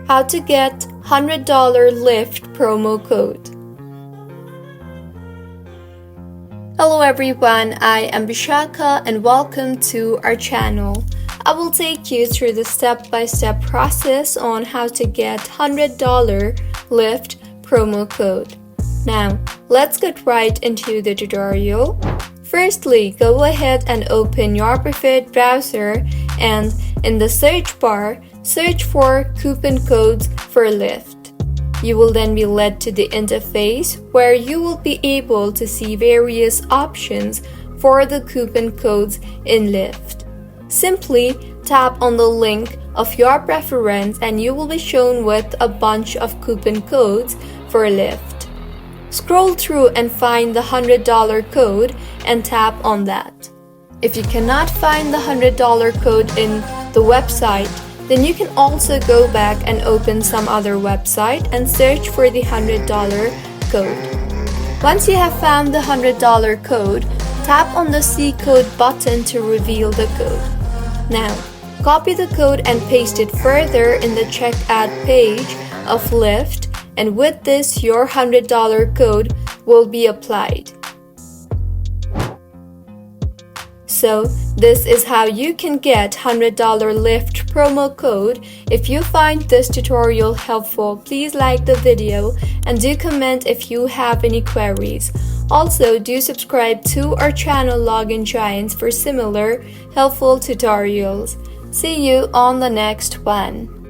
How to get $100 Lyft promo code. Hello everyone, I am Bishaka and welcome to our channel. I will take you through the step-by-step process on how to get $100 Lyft promo code. Now, let's get right into the tutorial. Firstly, go ahead and open your preferred browser and in the search bar, search for coupon codes for Lyft. You will then be led to the interface where you will be able to see various options for the coupon codes in Lyft. Simply tap on the link of your preference and you will be shown with a bunch of coupon codes for Lyft. Scroll through and find the $100 code and tap on that. If you cannot find the $100 code in the website, then you can also go back and open some other website and search for the $100 code. Once you have found the $100 code, tap on the See Code button to reveal the code. Now, copy the code and paste it further in the checkout page of Lyft, and with this, your $100 code will be applied. So, this is how you can get $100 Lyft promo code. If you find this tutorial helpful, please like the video and do comment if you have any queries. Also, do subscribe to our channel Login Giants for similar helpful tutorials. See you on the next one.